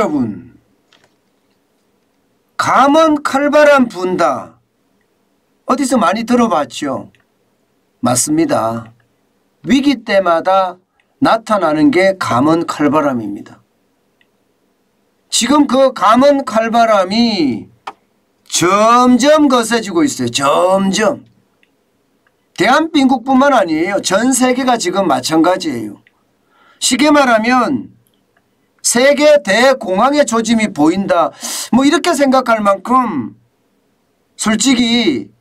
여러분, 감은 칼바람 분다. 어디서 많이 들어봤죠? 맞습니다. 위기 때마다 나타나는 게 감은 칼바람입니다. 지금 그 감은 칼바람이 점점 거세지고 있어요. 점점. 대한민국뿐만 아니에요. 전 세계가 지금 마찬가지예요. 쉽게 말하면 세계 대공황의 조짐이 보인다. 뭐 이렇게 생각할 만큼 솔직히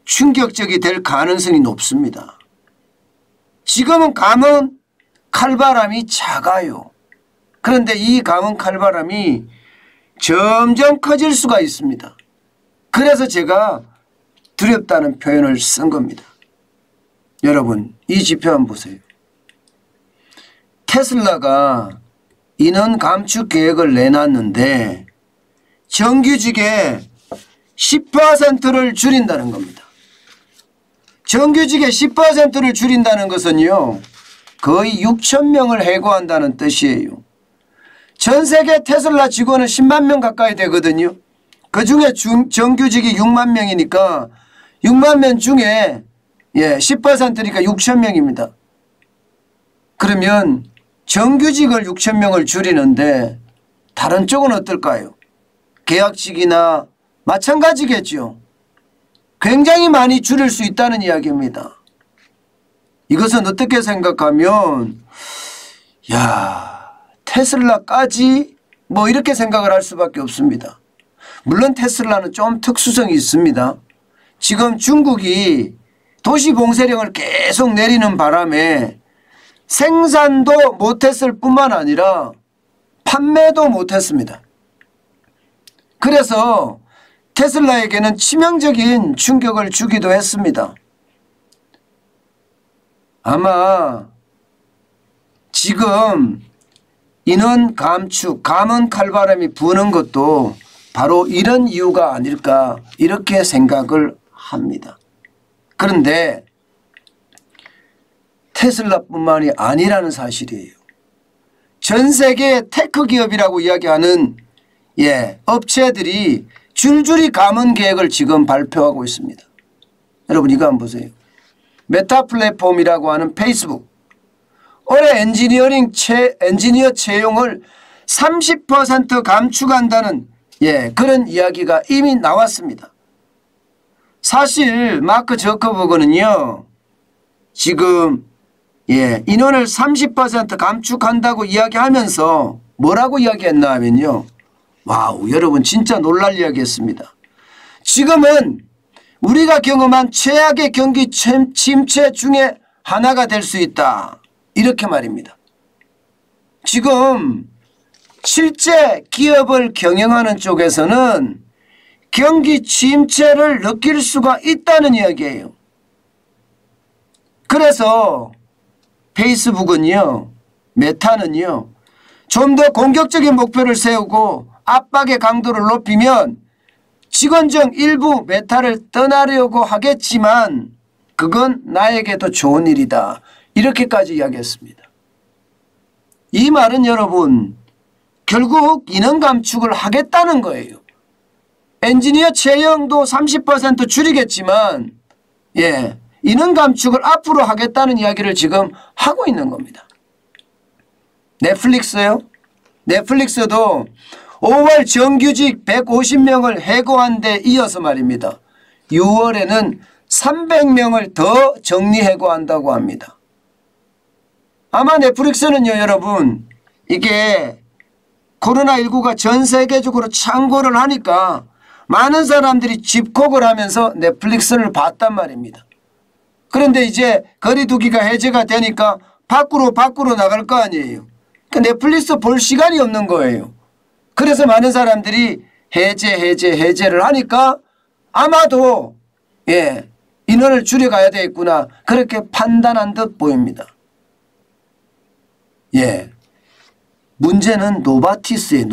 충격적이 될 가능성이 높습니다. 지금은 감은 칼바람이 작아요. 그런데 이 감은 칼바람이 점점 커질 수가 있습니다. 그래서 제가 두렵다는 표현을 쓴 겁니다. 여러분, 이 지표 한번 보세요. 테슬라가 인원 감축 계획을 내놨는데 정규직의 10%를 줄인다는 겁니다. 정규직의 10%를 줄인다는 것은요, 거의 6,000명을 해고한다는 뜻이에요. 전 세계 테슬라 직원은 10만 명 가까이 되거든요. 그중에 정규직이 6만 명이니까 6만 명 중에 10%니까 6,000명입니다. 그러면 정규직을 6,000명을 줄이는데 다른 쪽은 어떨까요? 계약직이나 마찬가지겠죠. 굉장히 많이 줄일 수 있다는 이야기입니다. 이것은 어떻게 생각하면 테슬라까지 뭐 이렇게 생각을 할 수밖에 없습니다. 물론 테슬라는 좀 특수성이 있습니다. 지금 중국이 도시 봉쇄령을 계속 내리는 바람에 생산도 못했을 뿐만 아니라 판매도 못했습니다. 그래서 테슬라에게는 치명적인 충격을 주기도 했습니다. 아마 지금 인원 감축, 감은 칼바람이 부는 것도 바로 이런 이유가 아닐까 이렇게 생각을 합니다. 그런데 테슬라뿐만이 아니라는 사실이에요. 전 세계 테크 기업이라고 이야기하는 업체들이 줄줄이 감은 계획을 지금 발표하고 있습니다. 여러분 이거 한번 보세요. 메타 플랫폼이라고 하는 페이스북. 올해 엔지니어 채용을 30% 감축한다는 그런 이야기가 이미 나왔습니다. 사실 마크 저커버그는요, 지금 인원을 30% 감축한다고 이야기하면서 뭐라고 이야기했나 하면요, 와우, 여러분 진짜 놀랄 이야기했습니다. 지금은 우리가 경험한 최악의 경기 침체 중에 하나가 될 수 있다, 이렇게 말입니다. 지금 실제 기업을 경영하는 쪽에서는 경기 침체를 느낄 수가 있다는 이야기예요. 그래서 페이스북은요, 메타는요, 좀 더 공격적인 목표를 세우고 압박의 강도를 높이면 직원 중 일부 메타를 떠나려고 하겠지만 그건 나에게도 좋은 일이다, 이렇게까지 이야기했습니다. 이 말은 여러분 결국 인원 감축을 하겠다는 거예요. 엔지니어 채용도 30% 줄이겠지만 인원 감축을 앞으로 하겠다는 이야기를 지금 하고 있는 겁니다. 넷플릭스요? 넷플릭스도 5월 정규직 150명을 해고한 데 이어서 말입니다. 6월에는 300명을 더 정리해고한다고 합니다. 아마 넷플릭스는요, 여러분, 이게 코로나19가 전 세계적으로 창궐을 하니까 많은 사람들이 집콕을 하면서 넷플릭스를 봤단 말입니다. 그런데 이제 거리두기가 해제가 되니까 밖으로 나갈 거 아니에요. 그러니까 넷플릭스 볼 시간이 없는 거예요. 그래서 많은 사람들이 해제를 하니까 아마도 인원을 줄여가야 되겠구나, 그렇게 판단한 듯 보입니다. 문제는 노바티스예요.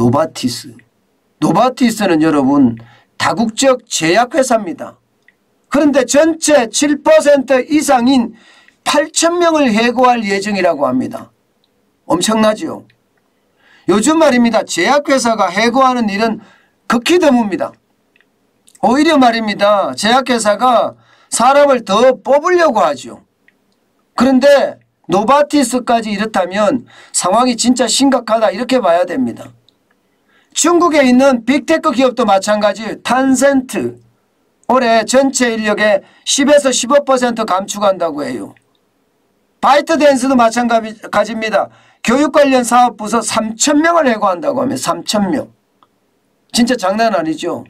노바티스는 여러분 다국적 제약회사입니다. 그런데 전체 7% 이상인 8,000명을 해고할 예정이라고 합니다. 엄청나죠. 요즘 말입니다. 제약회사가 해고하는 일은 극히 드뭅니다. 오히려 말입니다. 제약회사가 사람을 더 뽑으려고 하죠. 그런데 노바티스까지 이렇다면 상황이 진짜 심각하다 이렇게 봐야 됩니다. 중국에 있는 빅테크 기업도 마찬가지 탄센트 올해 전체 인력의 10에서 15% 감축한다고 해요. 바이트댄스도 마찬가지입니다. 교육 관련 사업 부서 3,000명을 해고한다고 하면 3,000명. 진짜 장난 아니죠.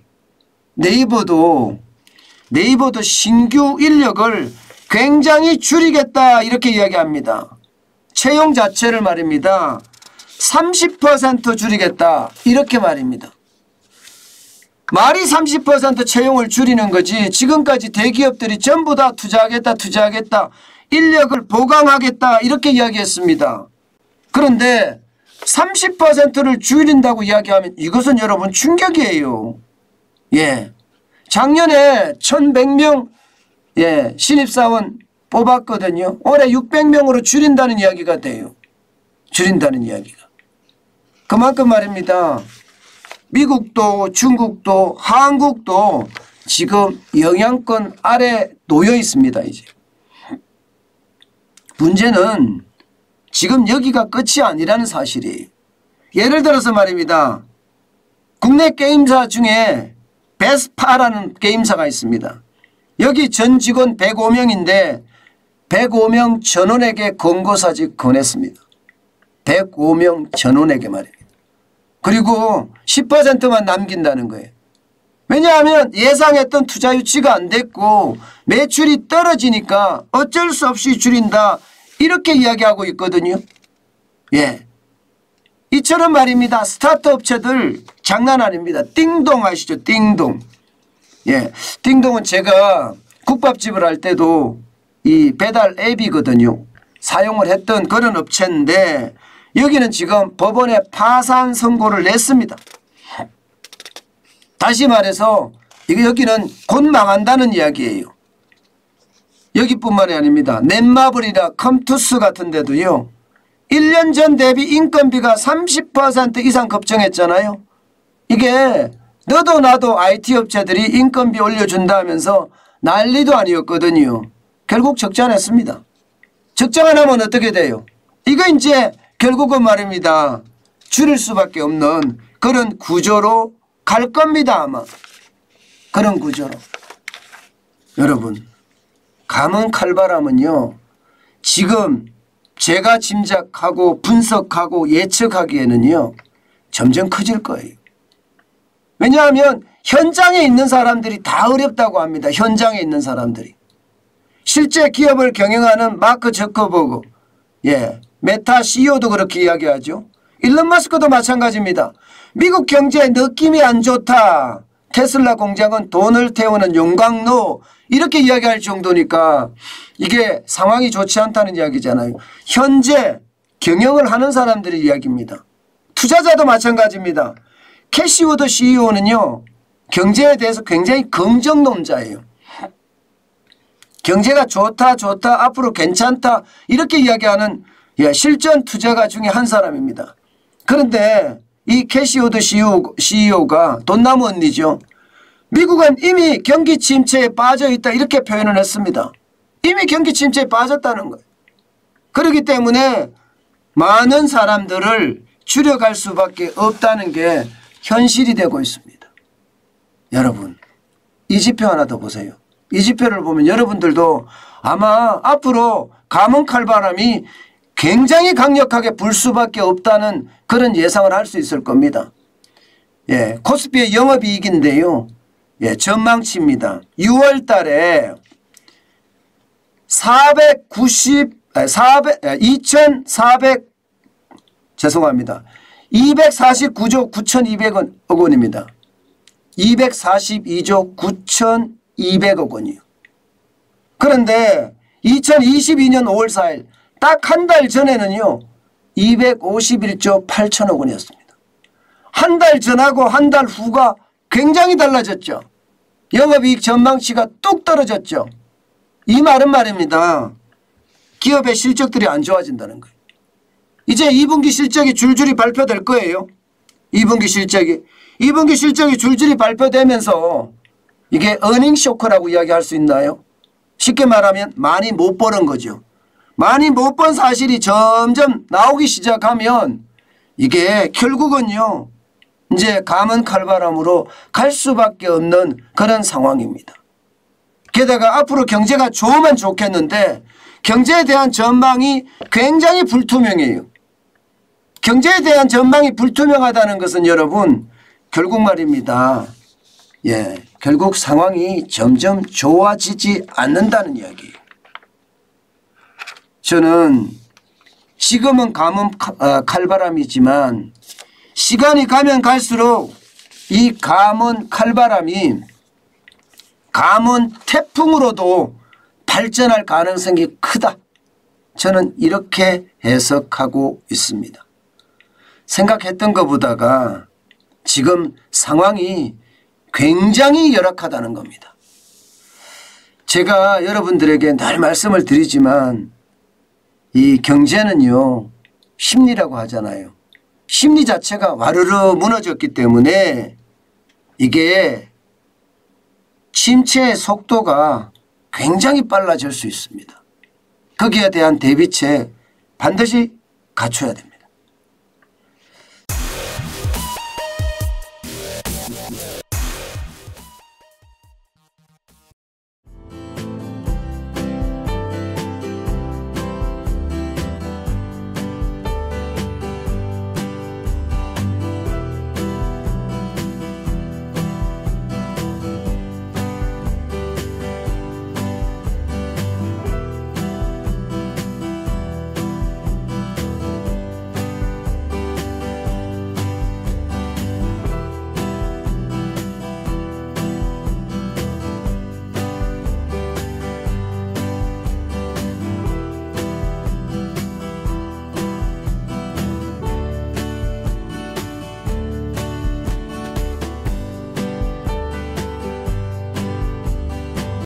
네이버도 신규 인력을 굉장히 줄이겠다 이렇게 이야기합니다. 채용 자체를 말입니다. 30% 줄이겠다 이렇게 말입니다. 말이 30% 채용을 줄이는 거지 지금까지 대기업들이 전부 다 투자하겠다 인력을 보강하겠다 이렇게 이야기했습니다. 그런데 30%를 줄인다고 이야기하면 이것은 여러분 충격이에요. 예, 작년에 1,100명 신입사원 뽑았거든요. 올해 600명으로 줄인다는 이야기가 돼요. 줄인다는 이야기가. 그만큼 말입니다. 미국도 중국도 한국도 지금 영향권 아래 놓여 있습니다. 이제 문제는 지금 여기가 끝이 아니라는 사실이에요. 예를 들어서 말입니다. 국내 게임사 중에 베스파라는 게임사가 있습니다. 여기 전 직원 105명인데 105명 전원에게 권고사직 권했습니다. 105명 전원에게 말입니다. 그리고 10%만 남긴다는 거예요. 왜냐하면 예상했던 투자 유치가 안 됐고 매출이 떨어지니까 어쩔 수 없이 줄인다 이렇게 이야기하고 있거든요. 예, 이처럼 말입니다. 스타트 업체들 장난 아닙니다. 띵동 아시죠? 띵동. 예, 띵동은 제가 국밥집을 할 때도 이 배달 앱이거든요. 사용을 했던 그런 업체인데 여기는 지금 법원에 파산 선고를 냈습니다. 다시 말해서 여기는 곧 망한다는 이야기예요. 여기뿐만이 아닙니다. 넷마블이나 컴투스 같은 데도요. 1년 전 대비 인건비가 30% 이상 급증했잖아요. 이게 너도 나도 IT 업체들이 인건비 올려준다 하면서 난리도 아니었거든요. 결국 적자냈습니다. 적자 안 하면 어떻게 돼요? 이거 이제 결국은 말입니다. 줄일 수밖에 없는 그런 구조로 갈 겁니다. 아마. 그런 구조로. 여러분 감은 칼바람은요. 지금 제가 짐작하고 분석하고 예측하기에는요. 점점 커질 거예요. 왜냐하면 현장에 있는 사람들이 다 어렵다고 합니다. 현장에 있는 사람들이. 실제 기업을 경영하는 마크 저커버그 메타 CEO도 그렇게 이야기하죠. 일론 머스크도 마찬가지입니다. 미국 경제 느낌이 안 좋다. 테슬라 공장은 돈을 태우는 용광로 이렇게 이야기할 정도니까 이게 상황이 좋지 않다는 이야기잖아요. 현재 경영을 하는 사람들의 이야기입니다. 투자자도 마찬가지입니다. 캐시우드 CEO는요. 경제에 대해서 굉장히 긍정론자예요. 경제가 좋다 앞으로 괜찮다 이렇게 이야기하는 실전 투자가 중에 한 사람입니다. 그런데 이 캐시우드 CEO가 돈나무 언니죠. 미국은 이미 경기 침체에 빠져 있다 이렇게 표현을 했습니다. 이미 경기 침체에 빠졌다는 거예요. 그렇기 때문에 많은 사람들을 줄여갈 수밖에 없다는 게 현실이 되고 있습니다. 여러분 이 지표 하나 더 보세요. 이 지표를 보면 여러분들도 아마 앞으로 감은 칼바람이 굉장히 강력하게 불 수밖에 없다는 그런 예상을 할 수 있을 겁니다. 예, 코스피의 영업이익인데요. 예, 전망치입니다. 6월 달에 249조 9,200억 원입니다. 242조 9,200억 원이요. 그런데 2022년 5월 4일 딱 한 달 전에는요. 251조 8천억 원이었습니다. 한 달 전하고 한 달 후가 굉장히 달라졌죠. 영업이익 전망치가 뚝 떨어졌죠. 이 말은 말입니다. 기업의 실적들이 안 좋아진다는 거예요. 이제 2분기 실적이 줄줄이 발표될 거예요. 2분기 실적이 줄줄이 발표되면서 이게 어닝 쇼크라고 이야기할 수 있나요? 쉽게 말하면 많이 못 버는 거죠. 많이 못 번 사실이 점점 나오기 시작하면 이게 결국은요 이제 감은 칼바람으로 갈 수밖에 없는 그런 상황입니다. 게다가 앞으로 경제가 좋으면 좋겠는데 경제에 대한 전망이 굉장히 불투명해요. 경제에 대한 전망이 불투명하다는 것은 여러분 결국 말입니다. 결국 상황이 점점 좋아지지 않는다는 이야기예요. 저는 지금은 감은 칼바람이지만 시간이 가면 갈수록 이 감은 칼바람이 감은 태풍으로도 발전할 가능성이 크다. 저는 이렇게 해석하고 있습니다. 생각했던 것보다가 지금 상황이 굉장히 열악하다는 겁니다. 제가 여러분들에게 늘 말씀을 드리지만 이 경제는요 심리라고 하잖아요. 심리 자체가 와르르 무너졌기 때문에 이게 침체의 속도가 굉장히 빨라질 수 있습니다. 거기에 대한 대비책 반드시 갖춰야 됩니다.